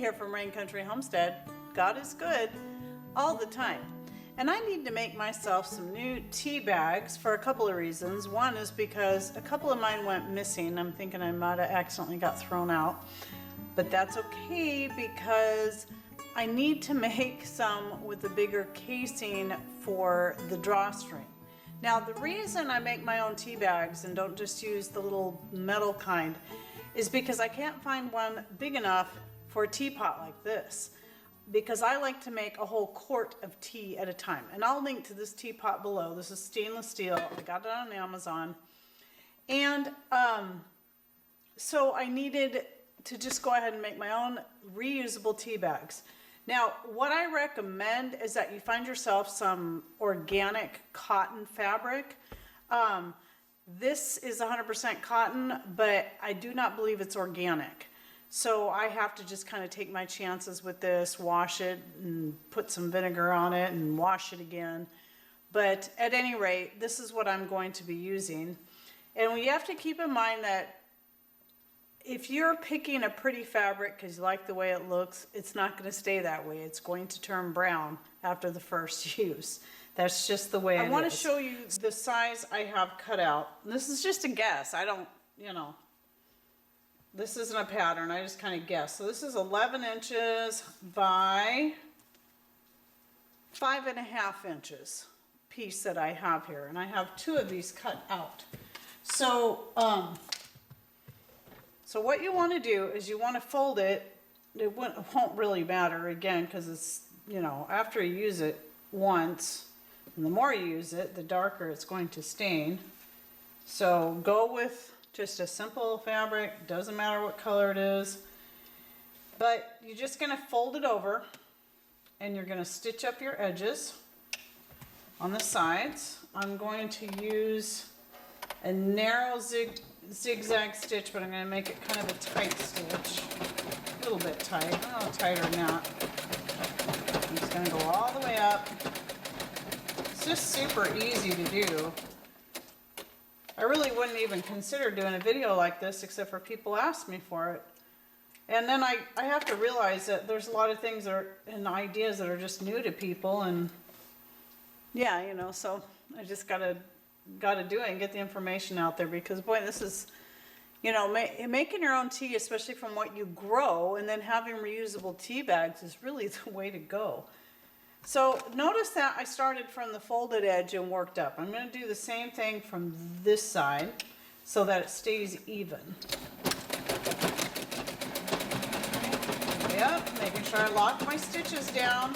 here from Rain Country Homestead. God is good all the time. And I need to make myself some new tea bags for a couple of reasons. One is because a couple of mine went missing. I'm thinking I might have accidentally got thrown out. But that's okay because I need to make some with a bigger casing for the drawstring. Now the reason I make my own tea bags and don't just use the little metal kind is because I can't find one big enough for a teapot like this, because I like to make a whole quart of tea at a time. And I'll link to this teapot below. This is stainless steel. I got it on Amazon. And so I needed to just go ahead and make my own reusable tea bags. Now, what I recommend is that you find yourself some organic cotton fabric. This is 100% cotton, but I do not believe it's organic. So I have to just kind of take my chances with this, wash it and put some vinegar on it and wash it again. But at any rate, this is what I'm going to be using. And we have to keep in mind that if you're picking a pretty fabric because you like the way it looks, it's not going to stay that way. It's going to turn brown after the first use. That's just the way it is. I want to show you the size I have cut out. This is just a guess. I don't, this isn't a pattern. I just kind of guess. So this is 11 inches by 5.5 inches piece that I have here. And I have 2 of these cut out. So, so what you want to do is you want to fold it. It won't really matter again because it's, after you use it once, and the more you use it, the darker it's going to stain. So go with just a simple fabric, doesn't matter what color it is. But you're just going to fold it over and you're going to stitch up your edges on the sides. I'm going to use a narrow zigzag stitch, but I'm going to make it kind of a tight stitch. A little bit tight, a little tighter than that. I'm just going to go all the way up. It's just super easy to do. I really wouldn't even consider doing a video like this except for people ask me for it. And then I have to realize that there's a lot of things and ideas that are just new to people, and yeah, so I just gotta do it and get the information out there, because boy, this is, making your own tea, especially from what you grow, and then having reusable tea bags is really the way to go. So notice that I started from the folded edge and worked up. I'm going to do the same thing from this side so that it stays even. Yep, making sure I lock my stitches down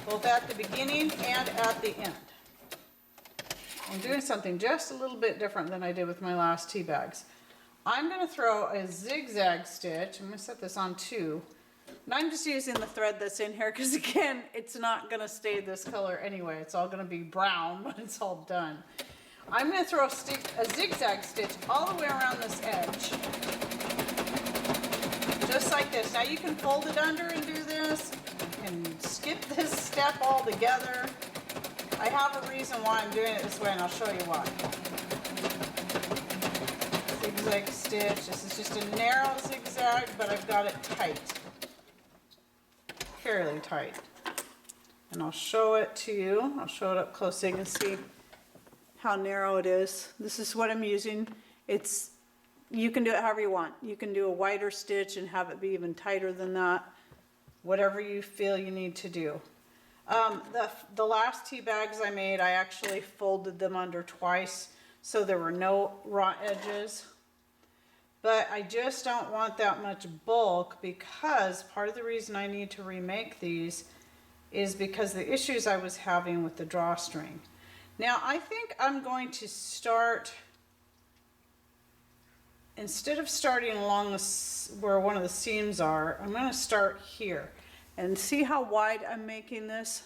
both at the beginning and at the end. I'm doing something just a little bit different than I did with my last tea bags. I'm going to throw a zigzag stitch. I'm going to set this on 2. And I'm just using the thread that's in here because, again, it's not going to stay this color anyway. It's all going to be brown when it's all done. I'm going to throw a zigzag stitch all the way around this edge. Just like this. Now you can fold it under and do this. You can skip this step altogether. I have a reason why I'm doing it this way, and I'll show you why. Zigzag stitch. This is just a narrow zigzag, but I've got it tight. Fairly tight. And I'll show it to you. I'll show it up close so you can see how narrow it is. This is what I'm using. You can do it however you want. You can do a wider stitch and have it be even tighter than that. Whatever you feel you need to do. The last tea bags I made, I actually folded them under twice so there were no raw edges. But I just don't want that much bulk, because part of the reason I need to remake these is because the issues I was having with the drawstring. Now I think I'm going to start, instead of starting along where one of the seams are, I'm going to start here. And see how wide I'm making this?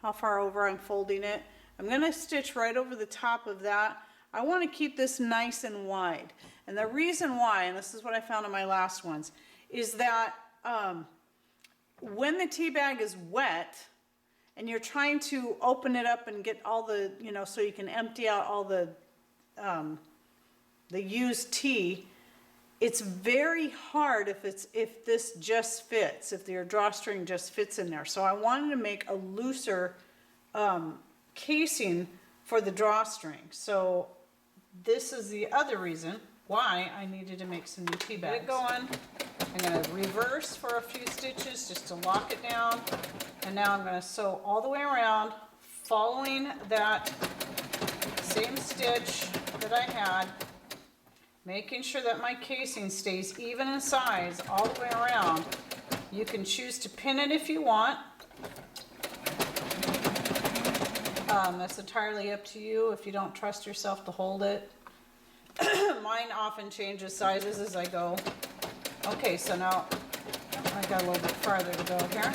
How far over I'm folding it? I'm going to stitch right over the top of that. I want to keep this nice and wide. And the reason why, and this is what I found in my last ones, is that when the tea bag is wet and you're trying to open it up and get all the, so you can empty out all the used tea, It's very hard if this just fits, if your drawstring just fits in there. So I wanted to make a looser casing for the drawstring. So this is the other reason why I needed to make some new tea bags. Get it going. I'm going to reverse for a few stitches just to lock it down. And now I'm going to sew all the way around, following that same stitch that I had, making sure that my casing stays even in size all the way around. You can choose to pin it if you want. That's entirely up to you if you don't trust yourself to hold it. Mine often changes sizes as I go. Okay, so now I got a little bit farther to go here.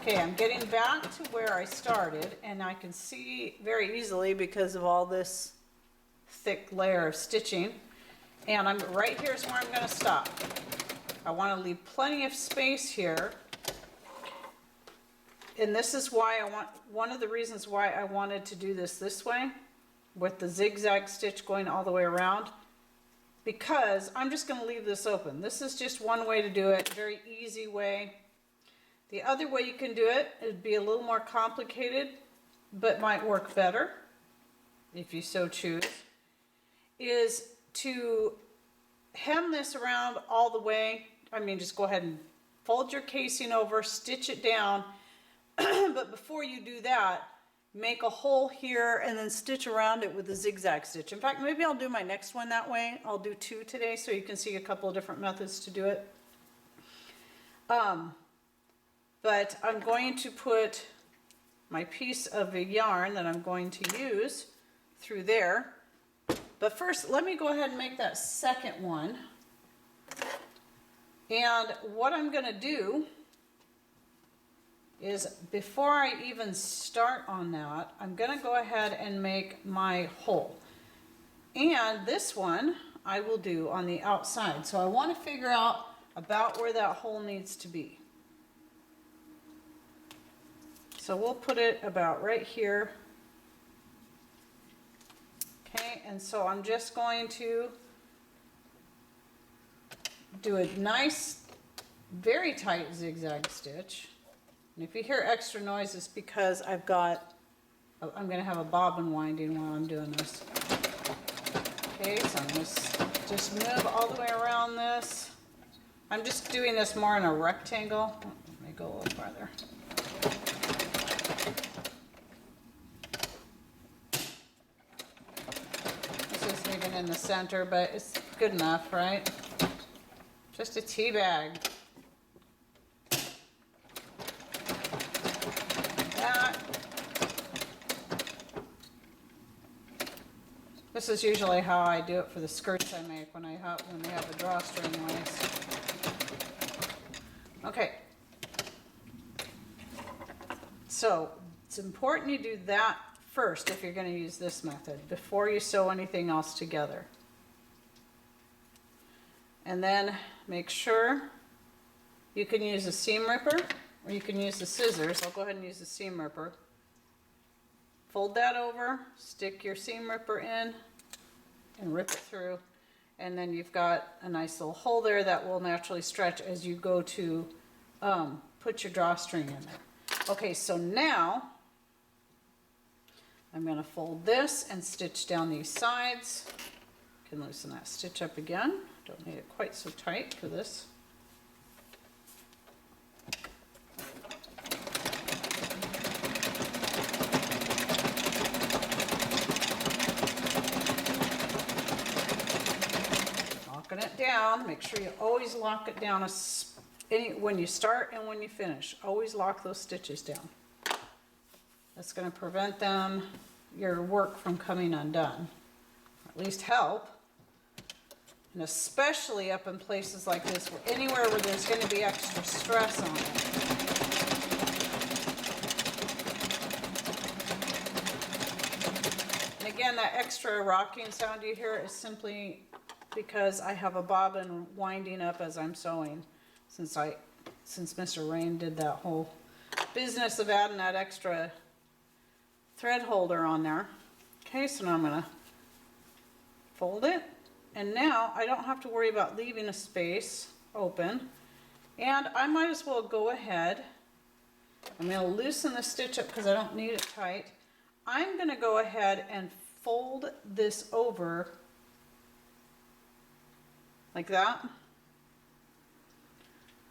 Okay, I'm getting back to where I started, and I can see very easily because of all this thick layer of stitching. And I'm right here is where I'm going to stop. I want to leave plenty of space here. And this is why one of the reasons why I wanted to do this way, with the zigzag stitch going all the way around, because I'm just going to leave this open. This is just one way to do it, very easy way. The other way you can do it, it'd be a little more complicated, but might work better, if you so choose, is to hem this around all the way. I mean, just go ahead and fold your casing over, stitch it down, but before you do that, make a hole here and then stitch around it with a zigzag stitch. In fact, maybe I'll do my next one that way. I'll do 2 today so you can see a couple of different methods to do it. But I'm going to put my piece of a yarn that I'm going to use through there. But first, let me go ahead and make that second one. And what I'm going to do is, before I even start on that, I'm going to go ahead and make my hole. And this one I will do on the outside. So I want to figure out about where that hole needs to be. So we'll put it about right here. Okay, and so I'm just going to do a nice, very tight zigzag stitch. And if you hear extra noise, it's because I'm going to have a bobbin winding while I'm doing this. Okay, so I'm going to just move all the way around this. I'm just doing this more in a rectangle. Let me go a little farther. This isn't even in the center, but it's good enough, right? Just a tea bag. This is usually how I do it for the skirts I make when they have a drawstring waist. Okay. So it's important you do that first if you're going to use this method before you sew anything else together. And then make sure you can use a seam ripper or you can use the scissors. I'll go ahead and use the seam ripper. Fold that over, stick your seam ripper in, and rip it through. And then you've got a nice little hole there that will naturally stretch as you go to put your drawstring in there. Okay, so now I'm going to fold this and stitch down these sides. Can loosen that stitch up again. Don't need it quite so tight for this. It down. Make sure you always lock it down when you start and when you finish. Always lock those stitches down. That's going to prevent your work from coming undone. Or at least help. And especially up in places like this, anywhere where there's going to be extra stress on it. And again, that extra rocking sound you hear is simply because I have a bobbin winding up as I'm sewing, since Mr. Rain did that whole business of adding that extra thread holder on there. Okay, so now I'm going to fold it And now I don't have to worry about leaving a space open. And I might as well go ahead. I'm going to loosen the stitch up because I don't need it tight. I'm going to go ahead and fold this over like that.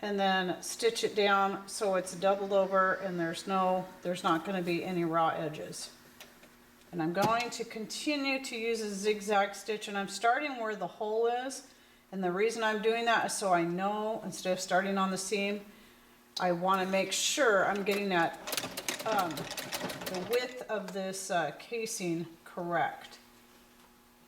And then stitch it down so it's doubled over and there's not going to be any raw edges. And I'm going to continue to use a zigzag stitch, and I'm starting where the hole is. And the reason I'm doing that is so I know, instead of starting on the seam, I want to make sure I'm getting that the width of this casing correct,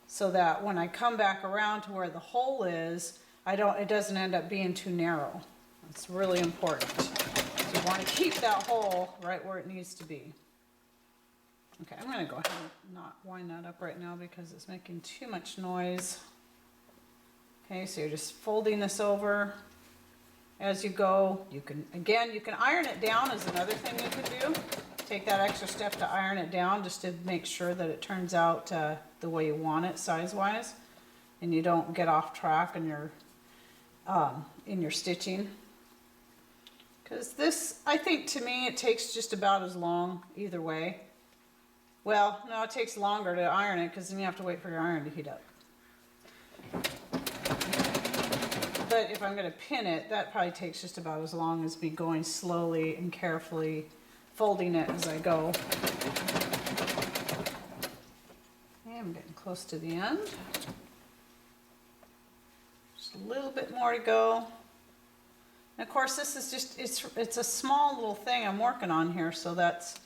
so that when I come back around to where the hole is, it doesn't end up being too narrow. It's really important. So you want to keep that hole right where it needs to be. Okay, I'm going to go ahead and not wind that up right now because it's making too much noise. Okay, so you're just folding this over as you go. You can iron it down is another thing you can do. Take that extra step to iron it down just to make sure that it turns out the way you want it size-wise, and you don't get off track in your stitching. Because this, I think, to me, it takes just about as long either way. Well, no, it takes longer to iron it because then you have to wait for your iron to heat up. But if I'm going to pin it, that probably takes just about as long as me going slowly and carefully folding it as I go. Okay, I'm getting close to the end. Just a little bit more to go. And of course, this is just, it's a small little thing I'm working on here, so that's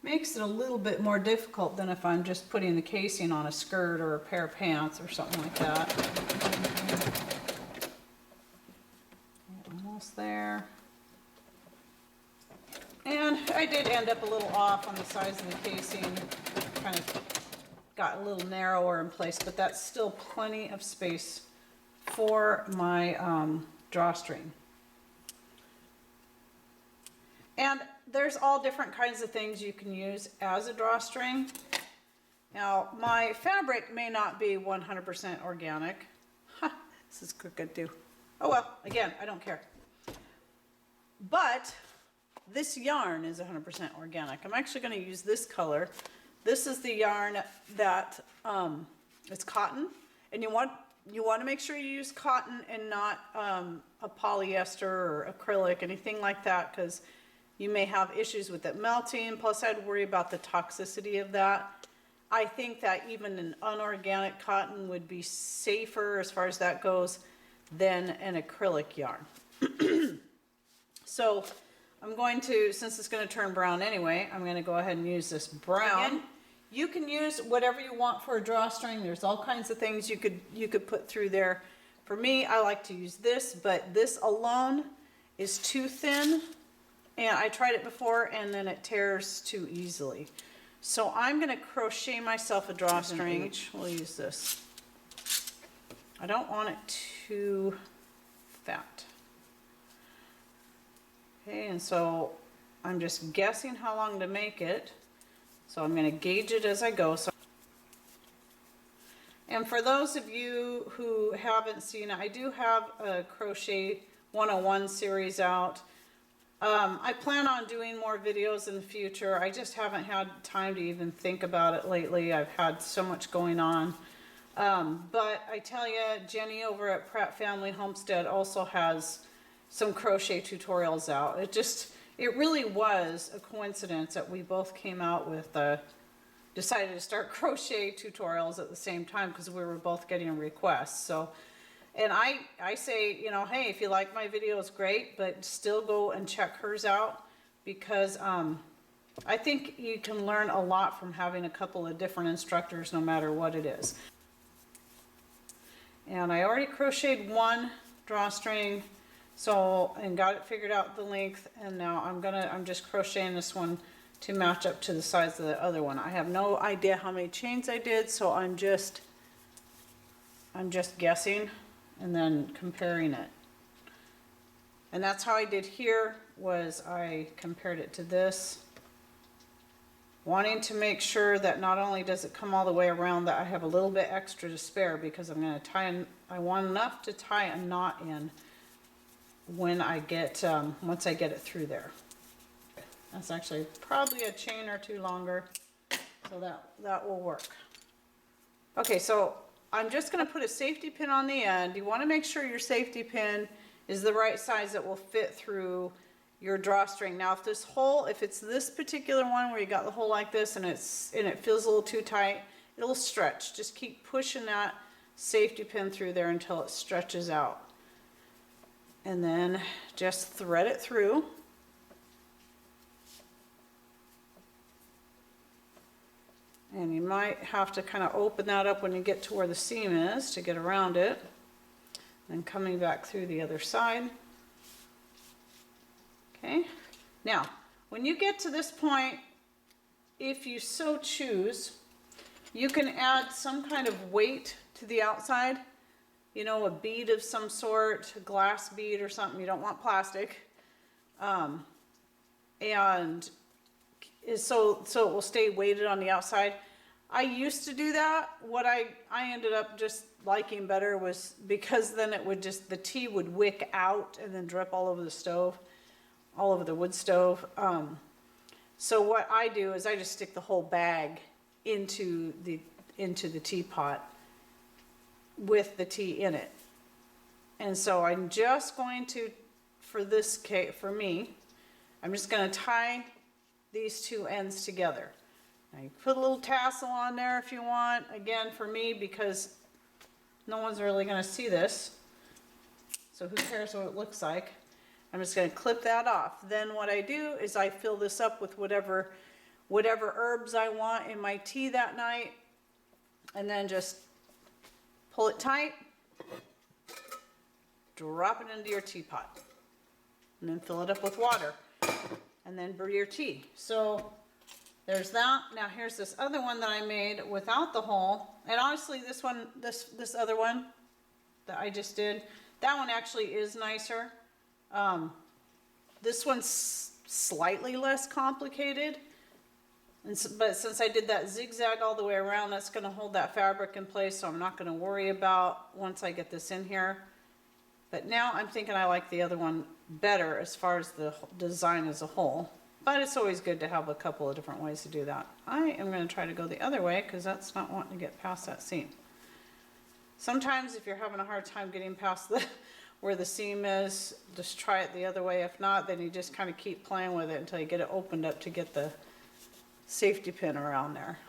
makes it a little bit more difficult than if I'm just putting the casing on a skirt or a pair of pants or something like that. Almost there. And I did end up a little off on the size of the casing. Kind of got a little narrower in place, but that's still plenty of space for my drawstring. And there's all different kinds of things you can use as a drawstring. Now, my fabric may not be 100% organic. Ha, this is crooked too. Oh well, again, I don't care. But this yarn is 100% organic. I'm actually going to use this color. This is the yarn that it's cotton, and you want to make sure you use cotton and not a polyester or acrylic, anything like that, because you may have issues with it melting. Plus, I'd worry about the toxicity of that. I think that even an unorganic cotton would be safer as far as that goes than an acrylic yarn. So I'm going to, since it's going to turn brown anyway, I'm going to go ahead and use this brown. Again, you can use whatever you want for a drawstring. There's all kinds of things you could put through there. For me, I like to use this, but this alone is too thin. And I tried it before and then it tears too easily. So I'm going to crochet myself a drawstring. We'll use this. I don't want it too fat. Okay, and so I'm just guessing how long to make it. So I'm going to gauge it as I go. And for those of you who haven't seen it, I do have a Crochet 101 series out. I plan on doing more videos in the future. I just haven't had time to even think about it lately. I've had so much going on. But I tell you, Jenny over at Pratt Family Homestead also has some crochet tutorials out. It really was a coincidence that we both came out with, decided to start crochet tutorials at the same time because we were both getting requests. So. And I say, you know, hey, if you like my videos, great, but still go and check hers out because I think you can learn a lot from having a couple of different instructors no matter what it is. And I already crocheted one drawstring, and got it figured out the length, and now I'm just crocheting this one to match up to the size of the other one. I have no idea how many chains I did, so I'm just guessing and then comparing it. And that's how I did here, was I compared it to this. wanting to make sure that not only does it come all the way around, that I have a little bit extra to spare, because I'm going to tie I want enough to tie a knot in when I get, once I get it through there. That's actually probably a chain or two longer, so that will work. Okay, so I'm just going to put a safety pin on the end. You want to make sure your safety pin is the right size that will fit through your drawstring. Now, if it's this particular one where you got the hole like this and it feels a little too tight, it'll stretch. Just keep pushing that safety pin through there until it stretches out. And then just thread it through. And you might have to kind of open that up when you get to where the seam is to get around it. And coming back through the other side. Okay, now when you get to this point, if you so choose, you can add some kind of weight to the outside, you know, a bead of some sort, a glass bead or something. You don't want plastic, and so it will stay weighted on the outside. I used to do that. What I ended up just liking better was, because then it would just, the tea would wick out and then drip all over the stove, all over the wood stove. So what I do is I just stick the whole bag into the teapot with the tea in it. And so I'm just going to, for this case, for me, I'm just going to tie these two ends together. Now you put a little tassel on there if you want, again for me, because no one's really going to see this, so who cares what it looks like. I'm just going to clip that off. Then what I do is I fill this up with whatever herbs I want in my tea that night, and then just pull it tight, drop it into your teapot, and then fill it up with water, and then brew your tea. So there's that. Now here's this other one that I made without the hole, and honestly this one, this other one that I just did, that one actually is nicer. This one's slightly less complicated, but since I did that zigzag all the way around, that's going to hold that fabric in place, so I'm not going to worry about once I get this in here. But now I'm thinking I like the other one better as far as the design as a whole. But it's always good to have a couple of different ways to do that. I am going to try to go the other way because that's not wanting to get past that seam. Sometimes if you're having a hard time getting past where the seam is, just try it the other way. If not, then you just kind of keep playing with it until you get it opened up to get the safety pin around there.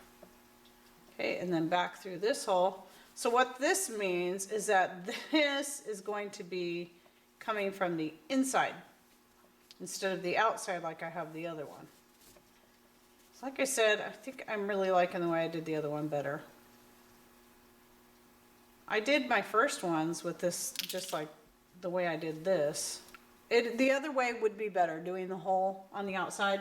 Okay, and then back through this hole. So what this means is that this is going to be coming from the inside instead of the outside like I have the other one. So like I said, I think I'm really liking the way I did the other one better. I did my first ones with this just like the way I did this. The other way would be better, doing the hole on the outside.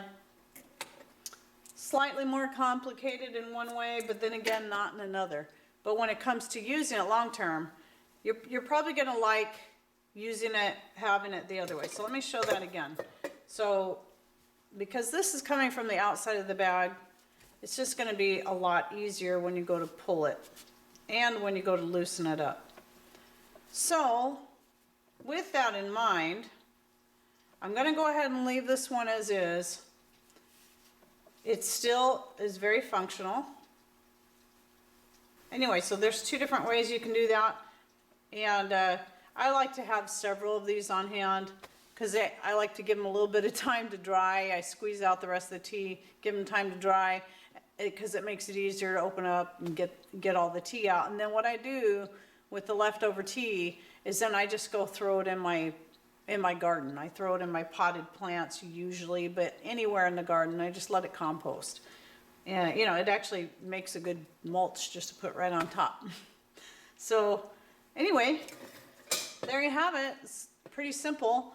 Slightly more complicated in one way, but then again not in another. But when it comes to using it long term, you're probably going to like using it, having it the other way. So let me show that again. So because this is coming from the outside of the bag, it's just going to be a lot easier when you go to pull it and when you go to loosen it up. So with that in mind, I'm going to go ahead and leave this one as is. It still is very functional. Anyway, so there's two different ways you can do that. And I like to have several of these on hand because I like to give them a little bit of time to dry. I squeeze out the rest of the tea, give them time to dry, because it makes it easier to open up and get all the tea out. And then what I do with the leftover tea is then I just go throw it in my garden. I throw it in my potted plants usually, but anywhere in the garden, I just let it compost. And you know, it actually makes a good mulch just to put right on top. So anyway, there you have it. It's pretty simple.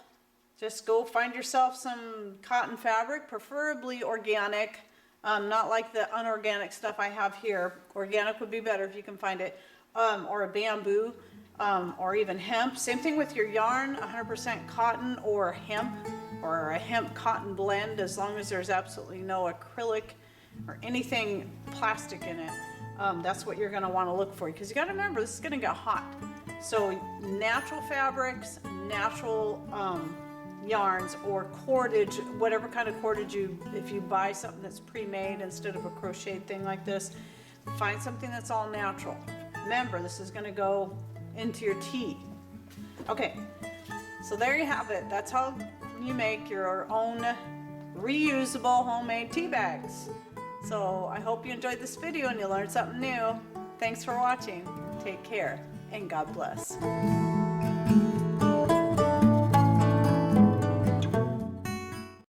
Just go find yourself some cotton fabric, preferably organic, not like the unorganic stuff I have here. Organic would be better if you can find it, or a bamboo, or even hemp. Same thing with your yarn, 100% cotton or hemp, or a hemp cotton blend, as long as there's absolutely no acrylic or anything plastic in it, that's what you're going to want to look for, because you got to remember this is going to get hot. So natural fabrics, natural yarns, or cordage, whatever kind of cordage if you buy something that's pre-made instead of a crocheted thing like this, find something that's all natural. Remember, this is going to go into your tea. Okay, so there you have it. That's how you make your own reusable homemade tea bags. So I hope you enjoyed this video and you learned something new. Thanks for watching. Take care and God bless.